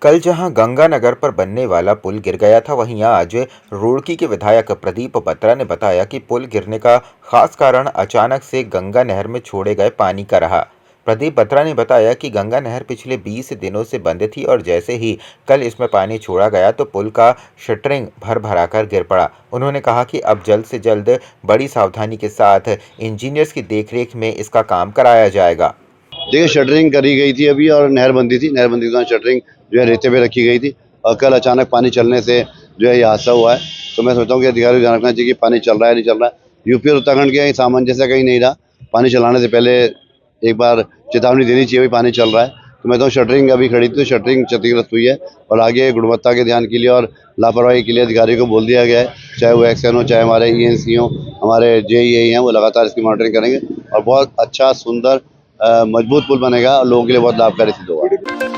कल जहां गंगानगर पर बनने वाला पुल गिर गया था, वहीं आज रुड़की के विधायक प्रदीप बत्रा ने बताया कि पुल गिरने का खास कारण अचानक से गंगा नहर में छोड़े गए पानी का रहा। प्रदीप बत्रा ने बताया कि गंगा नहर पिछले 20 दिनों से बंद थी और जैसे ही कल इसमें पानी छोड़ा गया तो पुल का शटरिंग भर भराकर गिर पड़ा। उन्होंने कहा कि अब जल्द से जल्द बड़ी सावधानी के साथ इंजीनियर्स की देखरेख में इसका काम कराया जाएगा। देखिए, शटरिंग करी गई थी अभी और नहर बंदी थी। नहर बंदी के दौरान शटरिंग जो है रेते पे रखी गई थी और कल अचानक पानी चलने से जो है ये हादसा हुआ है। तो मैं सोचता हूँ कि अधिकारियों को ध्यान रखना चाहिए कि पानी चल रहा है नहीं चल रहा है। यूपी और उत्तराखंड के सामंजस्य कहीं नहीं रहा। पानी चलाने से पहले एक बार चेतावनी देनी चाहिए, पानी चल रहा है। तो मैं तो शटरिंग अभी खड़ी थी, तो शटरिंग क्षतिग्रस्त हुई है और आगे गुणवत्ता के ध्यान के लिए और लापरवाही के लिए अधिकारियों को बोल दिया गया है, चाहे वो एक्सएन हो, चाहे हमारे ईएनसी हो, हमारे जेईई हैं, वो लगातार इसकी मॉनिटरिंग करेंगे और बहुत अच्छा सुंदर मजबूत पुल बनेगा और लोगों के लिए बहुत लाभकारी सिद्ध होगा।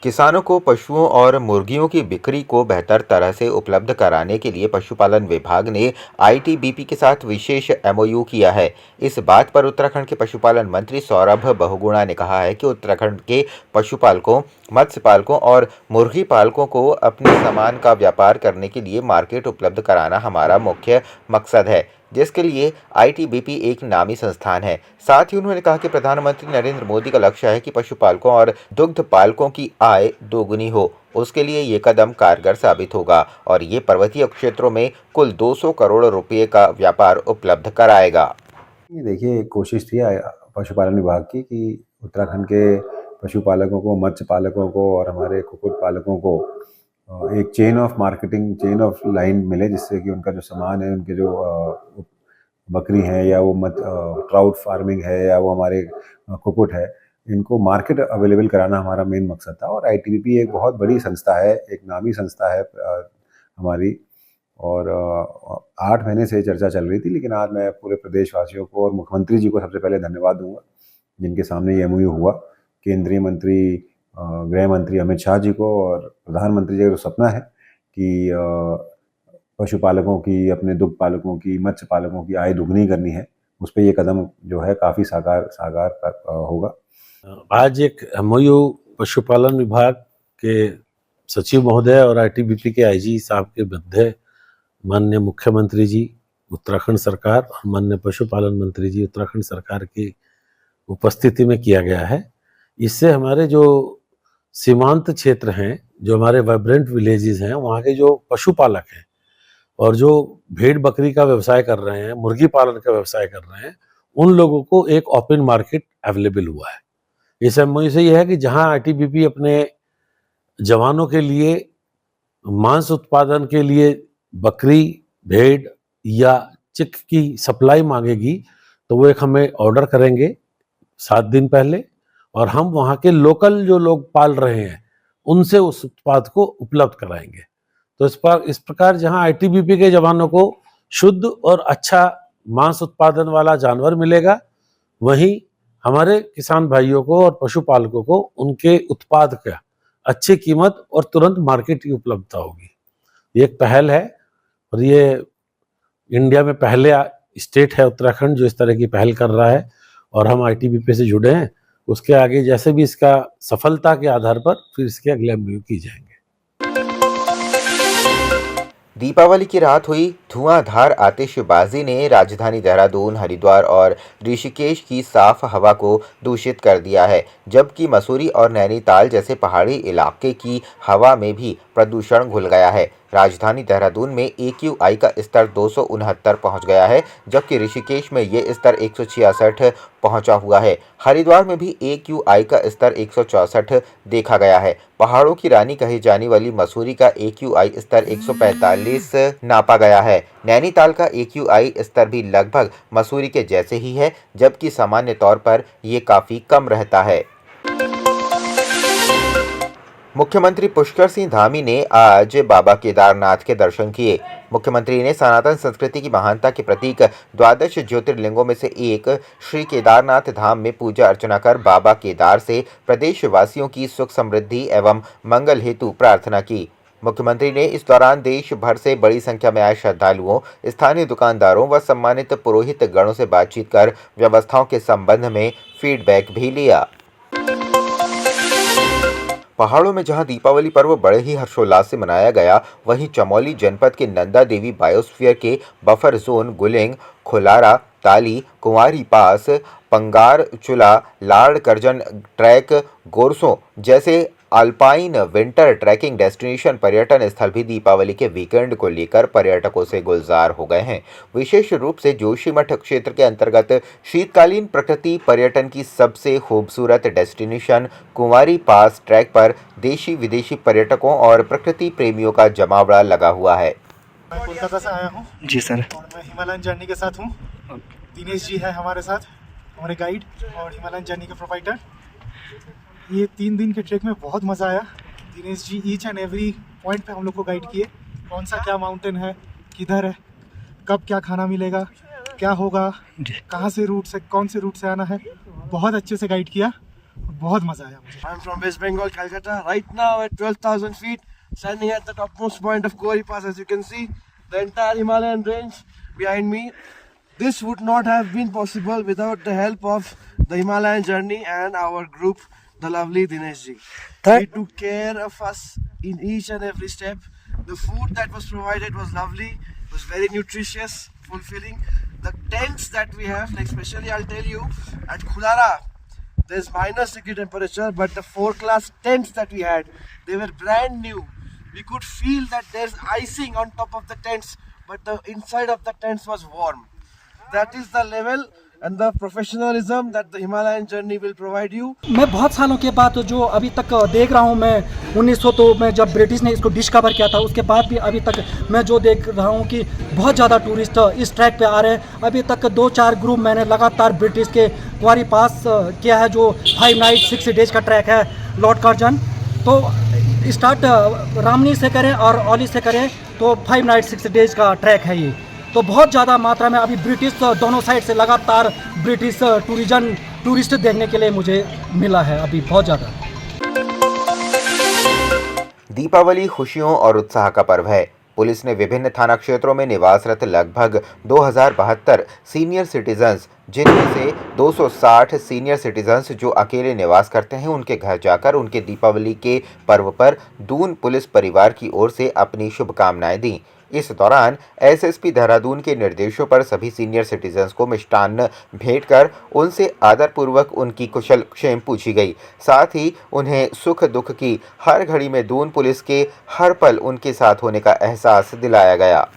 किसानों को पशुओं और मुर्गियों की बिक्री को बेहतर तरह से उपलब्ध कराने के लिए पशुपालन विभाग ने आईटीबीपी के साथ विशेष एमओयू किया है। इस बात पर उत्तराखंड के पशुपालन मंत्री सौरभ बहुगुणा ने कहा है कि उत्तराखंड के पशुपालकों, मत्स्य पालकों और मुर्गी पालकों को अपने सामान का व्यापार करने के लिए मार्केट उपलब्ध कराना हमारा मुख्य मकसद है, जिसके लिए आईटीबीपी एक नामी संस्थान है। साथ ही उन्होंने कहा कि प्रधानमंत्री नरेंद्र मोदी का लक्ष्य है कि पशुपालकों और दुग्ध पालकों की आय दोगुनी हो। उसके लिए ये कदम कारगर साबित होगा और ये पर्वतीय क्षेत्रों में कुल 200 करोड़ रुपए का व्यापार उपलब्ध कराएगा। ये देखिए, कोशिश थी पशुपालन विभाग की कि उत्तराखंड के पशुपालकों को, मत्स्य पालकों को और हमारे कुक्कुट पालकों को एक chain of marketing, chain of line मिले, जिससे कि उनका जो सामान है, उनके जो बकरी है या वो ट्राउट फार्मिंग है या वो हमारे कुक्कुट है, इनको मार्केट अवेलेबल कराना हमारा मेन मकसद था। और आईटीबीपी एक बहुत बड़ी संस्था है, एक नामी संस्था है हमारी, और 8 महीने से चर्चा चल रही थी। लेकिन आज मैं पूरे प्रदेशवासियों को और मुख्यमंत्री जी को सबसे पहले धन्यवाद दूंगा, जिनके सामने ये एमओयू हुआ। केंद्रीय मंत्री, गृह मंत्री अमित शाह जी को और प्रधानमंत्री जी का जो सपना है कि पशुपालकों की, अपने दुग्ध पालकों की, मत्स्य पालकों की आय दुगनी करनी है, उस पर ये कदम जो है काफ़ी साकार होगा। आज एक एमओयू पशुपालन विभाग के सचिव महोदय और आईटीबीपी के आईजी साहब के मध्य माननीय मुख्यमंत्री जी उत्तराखंड सरकार और माननीय पशुपालन मंत्री जी उत्तराखंड सरकार की उपस्थिति में किया गया है। इससे हमारे जो सीमांत क्षेत्र हैं, जो हमारे वाइब्रेंट विलेजेस हैं, वहाँ के जो पशुपालक हैं और जो भेड़ बकरी का व्यवसाय कर रहे हैं, मुर्गी पालन का व्यवसाय कर रहे हैं, उन लोगों को एक ओपन मार्केट अवेलेबल हुआ है। इस एमओयू से यह है कि जहां आईटीबीपी अपने जवानों के लिए मांस उत्पादन के लिए बकरी, भेड़ या चिक की सप्लाई मांगेगी, तो वो एक हमें ऑर्डर करेंगे 7 दिन पहले और हम वहाँ के लोकल जो लोग पाल रहे हैं उनसे उस उत्पाद को उपलब्ध कराएंगे। तो इस प्रकार जहाँ आईटीबीपी के जवानों को शुद्ध और अच्छा मांस उत्पादन वाला जानवर मिलेगा, वहीं हमारे किसान भाइयों को और पशुपालकों को उनके उत्पाद का अच्छी कीमत और तुरंत मार्केट की उपलब्धता होगी। ये एक पहल है और ये इंडिया में पहले स्टेट है उत्तराखंड जो इस तरह की पहल कर रहा है और हम आईटीबीपी से जुड़े हैं। उसके आगे जैसे भी इसका सफलता के आधार पर फिर इसके अगले एमओयू की जाएंगे। दीपावली की रात हुई धुआंधार आतिशबाजी ने राजधानी देहरादून, हरिद्वार और ऋषिकेश की साफ हवा को दूषित कर दिया है, जबकि मसूरी और नैनीताल जैसे पहाड़ी इलाके की हवा में भी प्रदूषण घुल गया है। राजधानी देहरादून में AQI का स्तर 269 पहुंच गया है, जबकि ऋषिकेश में ये स्तर 166 पहुंचा हुआ है। हरिद्वार में भी AQI का स्तर 164 देखा गया है। पहाड़ों की रानी कही जाने वाली मसूरी का AQI स्तर 145 नापा गया है। नैनीताल का AQI स्तर भी लगभग मसूरी के जैसे ही है, जबकि सामान्य तौर पर ये काफ़ी कम रहता है। मुख्यमंत्री पुष्कर सिंह धामी ने आज बाबा केदारनाथ के दर्शन किए। मुख्यमंत्री ने सनातन संस्कृति की महानता के प्रतीक 12 ज्योतिर्लिंगों में से एक श्री केदारनाथ धाम में पूजा अर्चना कर बाबा केदार से प्रदेशवासियों की सुख समृद्धि एवं मंगल हेतु प्रार्थना की। मुख्यमंत्री ने इस दौरान देश भर से बड़ी संख्या में आए श्रद्धालुओं, स्थानीय दुकानदारों व सम्मानित पुरोहित गणों से बातचीत कर व्यवस्थाओं के संबंध में फीडबैक भी लिया। पहाड़ों में जहां दीपावली पर्व बड़े ही हर्षोल्लास से मनाया गया, वहीं चमोली जनपद के नंदा देवी बायोस्फीयर के बफर जोन गुलिंग, खोलारा, ताली, कुंवारी पास, पंगार चुला, लाड़ करजन ट्रैक, गोरसों जैसे अल्पाइन विंटर ट्रैकिंग डेस्टिनेशन पर्यटन स्थल भी दीपावली के वीकेंड को लेकर पर्यटकों से गुलजार हो गए हैं। विशेष रूप से जोशीमठ क्षेत्र के अंतर्गत शीतकालीन प्रकृति पर्यटन की सबसे खूबसूरत डेस्टिनेशन कुंवारी पास ट्रैक पर देशी विदेशी पर्यटकों और प्रकृति प्रेमियों का जमावड़ा लगा हुआ है। मैं कोलकाता से आया हूँ जी सर। और मैं हिमालयन जर्नी के साथ हूँ। दिनेश जी है हमारे साथ, हमारे गाइड और हिमालयन जर्नी के प्रोवाइडर। ये 3 दिन के ट्रैक में बहुत मज़ा आया। Dinesh ji each and every point पे हम लोग को गाइड किए, कौन सा क्या माउंटेन है, किधर है, कब क्या खाना मिलेगा, क्या होगा, कहाँ से रूट से कौन से रूट से आना है, बहुत अच्छे से गाइड किया। बहुत मज़ा आया मुझे। I'm from West Bengal, Calcutta. Right now at 12,000 feet, standing at the topmost point of Kuwari Pass. As you can see, the entire Himalayan range behind me. This would not have been possible without the help of the Himalayan journey and our group, the lovely Dinesh ji. He took care of us in each and every step. The food that was provided was lovely, was very nutritious, fulfilling. The tents that we have, like especially I'll tell you, at Khulara, there's -degree temperature, but the 4-class tents that we had, they were brand new. We could feel that there's icing on top of the tents, but the inside of the tents was warm. That is the level and the professionalism that the Himalayan journey will provide you. मैं बहुत सालों के बाद जो अभी तक देख रहा हूँ, मैं 1900 में जब ब्रिटिश ने इसको डिस्कवर किया था, उसके बाद भी अभी तक मैं जो देख रहा हूँ कि बहुत ज़्यादा टूरिस्ट इस ट्रैक पे आ रहे हैं। अभी तक 2-4 ग्रुप मैंने लगातार ब्रिटिश के कुंवारी पास किया है, जो 5 नाइट 6 डेज का ट्रैक है लॉर्ड कर्जन। तो स्टार्ट रामनी से करें और ओली से करें तो 5 नाइट 6 डेज का ट्रैक है ये। तो बहुत ज़्यादा मात्रा में अभी ब्रिटिश दोनों साइड से लगातार ब्रिटिश टूरिस्ट देखने के लिए मुझे मिला है अभी बहुत ज़्यादा। दीपावली खुशियों और उत्साह का पर्व है। पुलिस ने विभिन्न थाना क्षेत्रों में निवासरत लगभग 2072 सीनियर सिटीजन्स, जिनमें से 260 सीनियर सिटीजन्स जो अकेले निवास करते हैं, उनके घर जाकर उनके दीपावली के पर्व पर दून पुलिस परिवार की ओर से अपनी शुभकामनाएं दी। इस दौरान एसएसपी देहरादून के निर्देशों पर सभी सीनियर सिटीजन्स को मिष्टान्न भेंट कर उनसे आदरपूर्वक उनकी कुशल क्षेम पूछी गई। साथ ही उन्हें सुख दुख की हर घड़ी में दून पुलिस के हर पल उनके साथ होने का एहसास दिलाया गया।